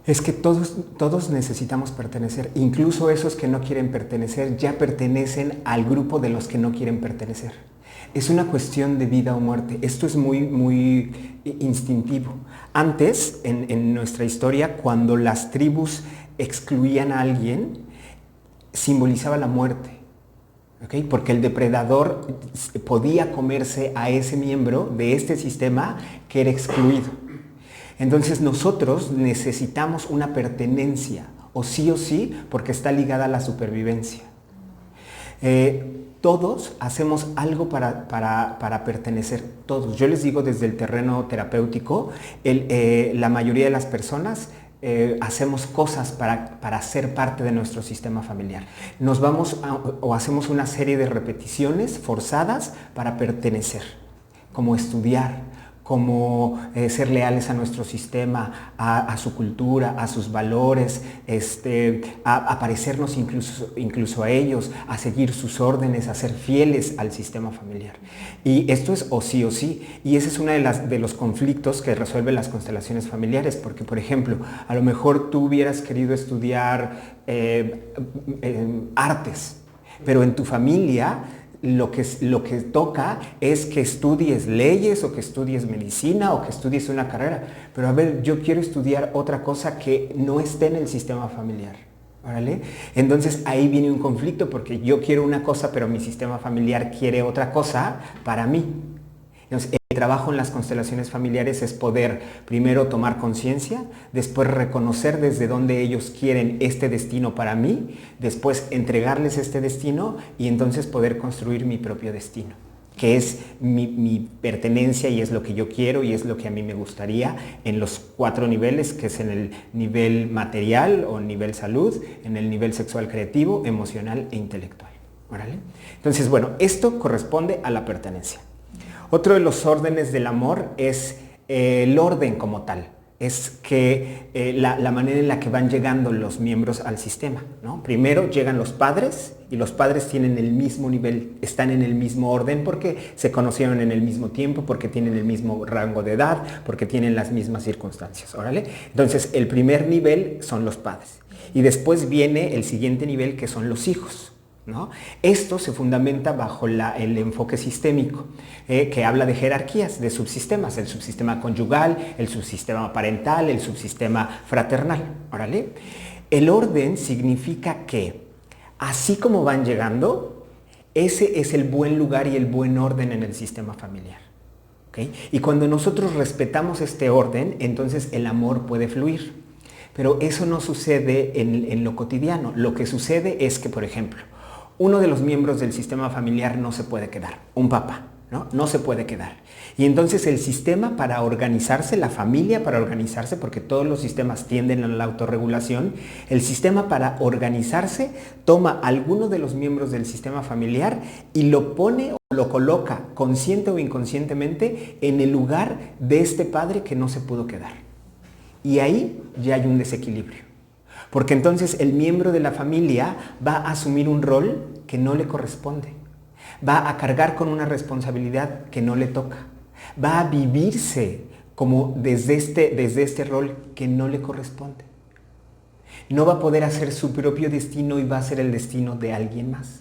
Es que todos necesitamos pertenecer, incluso esos que no quieren pertenecer ya pertenecen al grupo de los que no quieren pertenecer. Es una cuestión de vida o muerte. Esto es muy instintivo. Antes, en nuestra historia, cuando las tribus excluían a alguien, simbolizaba la muerte. ¿Okay? Porque el depredador podía comerse a ese miembro de este sistema que era excluido. Entonces nosotros necesitamos una pertenencia, o sí, porque está ligada a la supervivencia. Todos hacemos algo para pertenecer, todos. Yo les digo desde el terreno terapéutico, la mayoría de las personas hacemos cosas para ser parte de nuestro sistema familiar. Nos vamos o hacemos una serie de repeticiones forzadas para pertenecer, como estudiar, como ser leales a nuestro sistema, a su cultura, a sus valores, a parecernos incluso a ellos, a seguir sus órdenes, a ser fieles al sistema familiar. Y esto es o sí, y ese es uno de los conflictos que resuelven las constelaciones familiares, porque, por ejemplo, a lo mejor tú hubieras querido estudiar artes, pero en tu familia lo que toca es que estudies leyes o que estudies medicina o que estudies una carrera. Pero a ver, yo quiero estudiar otra cosa que no esté en el sistema familiar. ¿Vale? Entonces ahí viene un conflicto porque yo quiero una cosa pero mi sistema familiar quiere otra cosa para mí. Entonces, el trabajo en las constelaciones familiares es poder primero tomar conciencia, después reconocer desde dónde ellos quieren este destino para mí, después entregarles este destino y entonces poder construir mi propio destino, que es mi pertenencia y es lo que yo quiero y es lo que a mí me gustaría en los 4 niveles, que es en el nivel material o nivel salud, en el nivel sexual creativo, emocional e intelectual. ¿Vale? Entonces, bueno, esto corresponde a la pertenencia. Otro de los órdenes del amor es el orden como tal. Es que la manera en la que van llegando los miembros al sistema, ¿no? Primero llegan los padres y los padres tienen el mismo nivel, están en el mismo orden porque se conocieron en el mismo tiempo, porque tienen el mismo rango de edad, porque tienen las mismas circunstancias. ¿Órale? Entonces el primer nivel son los padres y después viene el siguiente nivel que son los hijos. ¿No? Esto se fundamenta bajo el enfoque sistémico, que habla de jerarquías, de subsistemas, el subsistema conyugal, el subsistema parental, el subsistema fraternal. ¿Órale? El orden significa que, así como van llegando, ese es el buen lugar y el buen orden en el sistema familiar. ¿Okay? Y cuando nosotros respetamos este orden, entonces el amor puede fluir. Pero eso no sucede en lo cotidiano. Lo que sucede es que, por ejemplo, uno de los miembros del sistema familiar no se puede quedar, un papá, no se puede quedar. Y entonces el sistema para organizarse, la familia para organizarse, porque todos los sistemas tienden a la autorregulación, el sistema para organizarse toma a alguno de los miembros del sistema familiar y lo pone o lo coloca, consciente o inconscientemente, en el lugar de este padre que no se pudo quedar. Y ahí ya hay un desequilibrio. Porque entonces el miembro de la familia va a asumir un rol que no le corresponde. Va a cargar con una responsabilidad que no le toca. Va a vivirse como desde este rol que no le corresponde. No va a poder hacer su propio destino y va a ser el destino de alguien más.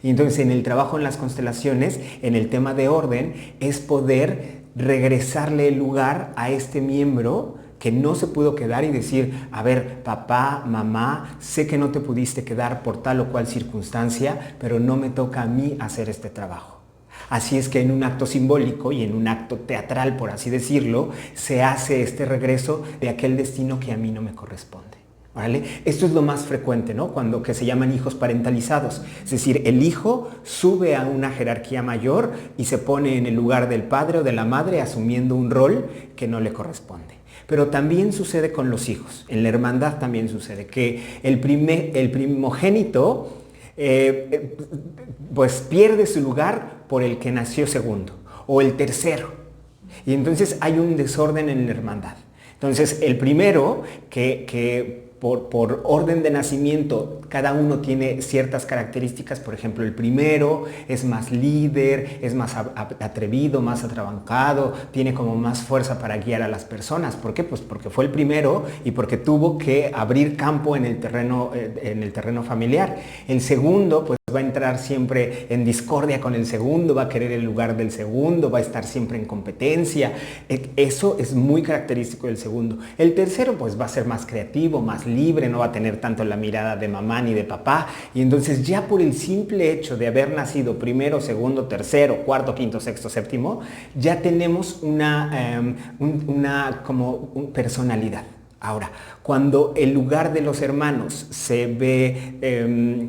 Y entonces en el trabajo en las constelaciones, en el tema de orden, es poder regresarle el lugar a este miembro que no se pudo quedar y decir, a ver, papá, mamá, sé que no te pudiste quedar por tal o cual circunstancia, pero no me toca a mí hacer este trabajo. Así es que en un acto simbólico y en un acto teatral, por así decirlo, se hace este regreso de aquel destino que a mí no me corresponde. ¿Vale? Esto es lo más frecuente, ¿no? Que se llaman hijos parentalizados. Es decir, el hijo sube a una jerarquía mayor y se pone en el lugar del padre o de la madre asumiendo un rol que no le corresponde. Pero también sucede con los hijos. En la hermandad también sucede que el primogénito pues pierde su lugar por el que nació segundo o el tercero. Y entonces hay un desorden en la hermandad. Entonces el primero que por orden de nacimiento, cada uno tiene ciertas características. Por ejemplo, el primero es más líder, es más atrevido, más atrabancado, tiene como más fuerza para guiar a las personas. ¿Por qué? Pues porque fue el primero y porque tuvo que abrir campo en el terreno familiar. El segundo, pues va a entrar siempre en discordia con el segundo, va a querer el lugar del segundo, va a estar siempre en competencia. Eso es muy característico del segundo. El tercero, pues va a ser más creativo, más libre, no va a tener tanto la mirada de mamá ni de papá. Y entonces ya por el simple hecho de haber nacido primero, segundo, tercero, cuarto, quinto, sexto, séptimo, ya tenemos una personalidad. Ahora, cuando el lugar de los hermanos se ve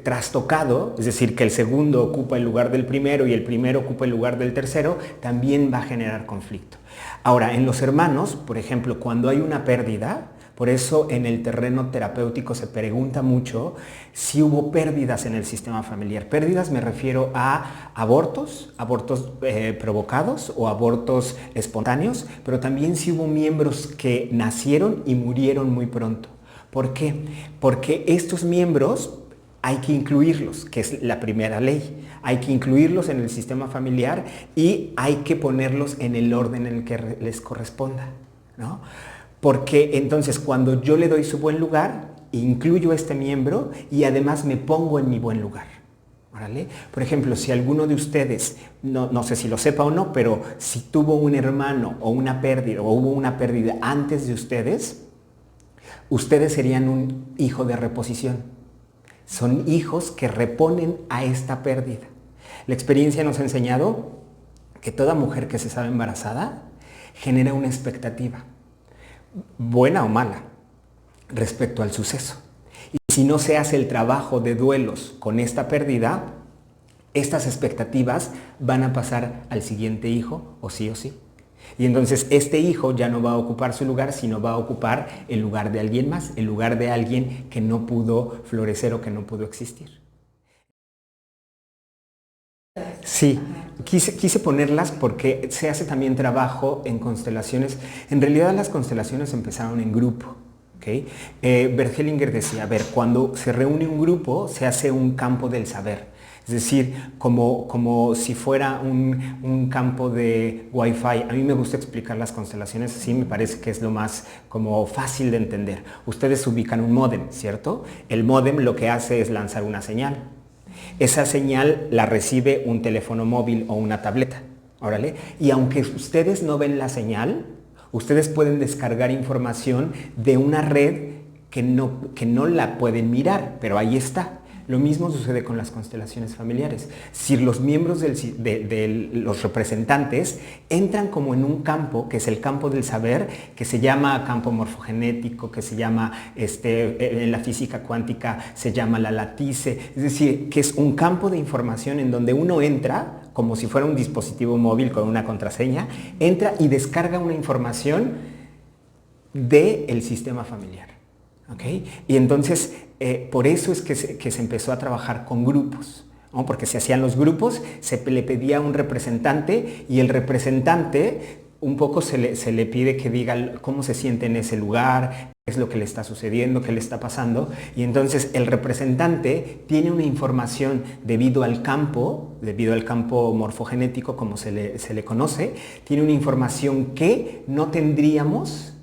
trastocado, es decir, que el segundo ocupa el lugar del primero y el primero ocupa el lugar del tercero, también va a generar conflicto. Ahora, en los hermanos, por ejemplo, cuando hay una pérdida, por eso en el terreno terapéutico se pregunta mucho si hubo pérdidas en el sistema familiar. Pérdidas me refiero a abortos provocados o abortos espontáneos, pero también si hubo miembros que nacieron y murieron muy pronto. ¿Por qué? Porque estos miembros hay que incluirlos, que es la primera ley. Hay que incluirlos en el sistema familiar y hay que ponerlos en el orden en el que les corresponda, ¿no? Porque entonces cuando yo le doy su buen lugar, incluyo a este miembro y además me pongo en mi buen lugar. ¿Vale? Por ejemplo, si alguno de ustedes, no sé si lo sepa o no, pero si tuvo un hermano o una pérdida o hubo una pérdida antes de ustedes, ustedes serían un hijo de reposición. Son hijos que reponen a esta pérdida. La experiencia nos ha enseñado que toda mujer que se sabe embarazada genera una expectativa, buena o mala, respecto al suceso. Y si no se hace el trabajo de duelos con esta pérdida, estas expectativas van a pasar al siguiente hijo, o sí o sí. Y entonces este hijo ya no va a ocupar su lugar, sino va a ocupar el lugar de alguien más, el lugar de alguien que no pudo florecer o que no pudo existir. Sí, quise ponerlas porque se hace también trabajo en constelaciones. En realidad las constelaciones empezaron en grupo. ¿Okay? Bert Hellinger decía, a ver, cuando se reúne un grupo se hace un campo del saber. Es decir, como si fuera un campo de Wi-Fi. A mí me gusta explicar las constelaciones así, me parece que es lo más como fácil de entender. Ustedes ubican un módem, ¿cierto? El módem lo que hace es lanzar una señal. Esa señal la recibe un teléfono móvil o una tableta. ¿Órale? Y aunque ustedes no ven la señal, ustedes pueden descargar información de una red que no la pueden mirar, pero ahí está. Lo mismo sucede con las constelaciones familiares. Si los miembros de los representantes entran como en un campo, que es el campo del saber, que se llama campo morfogenético, que se llama, en la física cuántica se llama la latice, es decir, que es un campo de información en donde uno entra, como si fuera un dispositivo móvil con una contraseña, entra y descarga una información del sistema familiar. ¿Okay? Y entonces, por eso es que se empezó a trabajar con grupos, ¿no? Porque se hacían los grupos, le pedía a un representante y el representante un poco se le pide que diga cómo se siente en ese lugar, qué es lo que le está sucediendo, qué le está pasando. Y entonces el representante tiene una información debido al campo morfogenético, como se le conoce, tiene una información que no tendríamos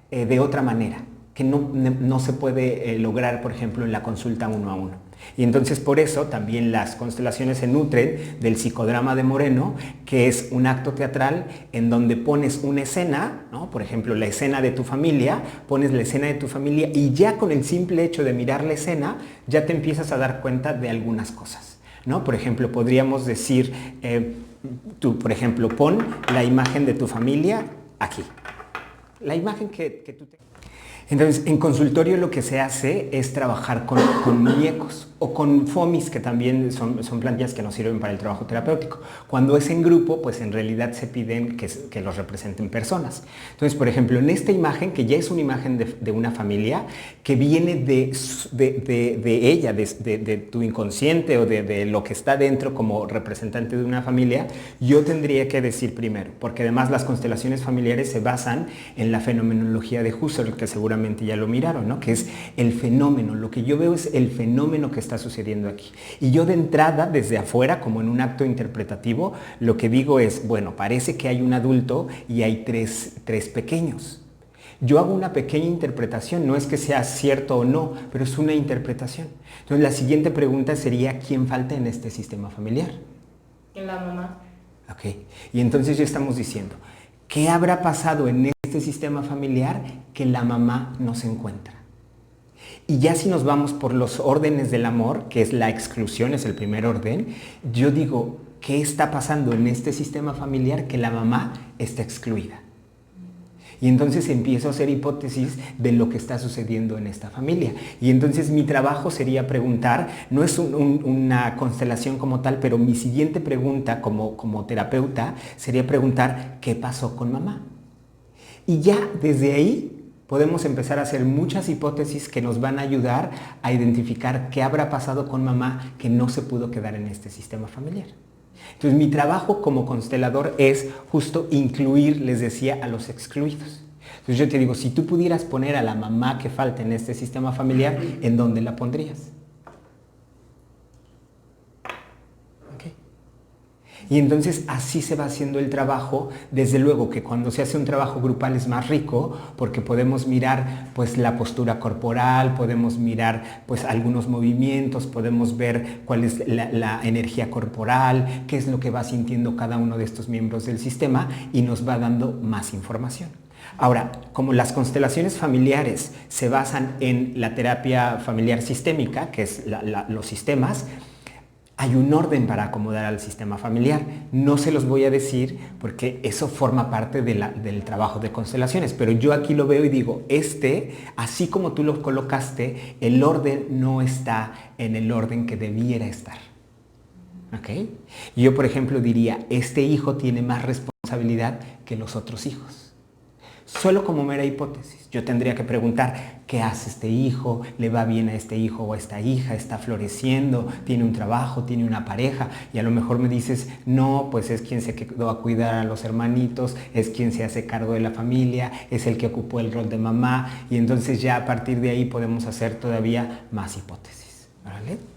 de otra manera, que no se puede lograr, por ejemplo, en la consulta uno a uno. Y entonces por eso también las constelaciones se nutren del psicodrama de Moreno, que es un acto teatral en donde pones una escena, ¿no? Por ejemplo, la escena de tu familia, pones la escena de tu familia y ya con el simple hecho de mirar la escena, ya te empiezas a dar cuenta de algunas cosas, ¿no? Por ejemplo, podríamos decir, tú, por ejemplo, pon la imagen de tu familia aquí. La imagen que tú te... Entonces, en consultorio lo que se hace es trabajar con muñecos o con fomis, que también son plantillas que nos sirven para el trabajo terapéutico. Cuando es en grupo, pues en realidad se piden que los representen personas. Entonces, por ejemplo, en esta imagen, que ya es una imagen de una familia, que viene de ella, de tu inconsciente o de lo que está dentro como representante de una familia, yo tendría que decir primero, porque además las constelaciones familiares se basan en la fenomenología de Husserl, que seguramente seguramente ya lo miraron, ¿no? Que es el fenómeno. Lo que yo veo es el fenómeno que está sucediendo aquí. Y yo de entrada, desde afuera, como en un acto interpretativo, lo que digo es, bueno, parece que hay un adulto y hay tres pequeños. Yo hago una pequeña interpretación, no es que sea cierto o no, pero es una interpretación. Entonces la siguiente pregunta sería, ¿quién falta en este sistema familiar? La mamá. Ok, y entonces ya estamos diciendo, ¿qué habrá pasado en este sistema familiar que la mamá no se encuentra? Y ya si nos vamos por los órdenes del amor, que es la exclusión, es el primer orden, yo digo, ¿qué está pasando en este sistema familiar que la mamá está excluida? Y entonces empiezo a hacer hipótesis de lo que está sucediendo en esta familia. Y entonces mi trabajo sería preguntar, no es una constelación como tal, pero mi siguiente pregunta como terapeuta sería preguntar, ¿qué pasó con mamá? Y ya desde ahí podemos empezar a hacer muchas hipótesis que nos van a ayudar a identificar qué habrá pasado con mamá que no se pudo quedar en este sistema familiar. Entonces mi trabajo como constelador es justo incluir, les decía, a los excluidos. Entonces yo te digo, si tú pudieras poner a la mamá que falta en este sistema familiar, ¿en dónde la pondrías? Okay. Y entonces así se va haciendo el trabajo. Desde luego que cuando se hace un trabajo grupal es más rico porque podemos mirar pues la postura corporal, podemos mirar pues algunos movimientos, podemos ver cuál es la energía corporal, qué es lo que va sintiendo cada uno de estos miembros del sistema y nos va dando más información. Ahora, como las constelaciones familiares se basan en la terapia familiar sistémica, que es los sistemas, hay un orden para acomodar al sistema familiar. No se los voy a decir porque eso forma parte del trabajo de constelaciones, pero yo aquí lo veo y digo, así como tú lo colocaste, el orden no está en el orden que debiera estar. ¿Ok? Yo, por ejemplo, diría, este hijo tiene más responsabilidad que los otros hijos. Solo como mera hipótesis. Yo tendría que preguntar, ¿qué hace este hijo? ¿Le va bien a este hijo o a esta hija? ¿Está floreciendo? ¿Tiene un trabajo? ¿Tiene una pareja? Y a lo mejor me dices, no, pues es quien se quedó a cuidar a los hermanitos, es quien se hace cargo de la familia, es el que ocupó el rol de mamá. Y entonces ya a partir de ahí podemos hacer todavía más hipótesis. ¿Vale?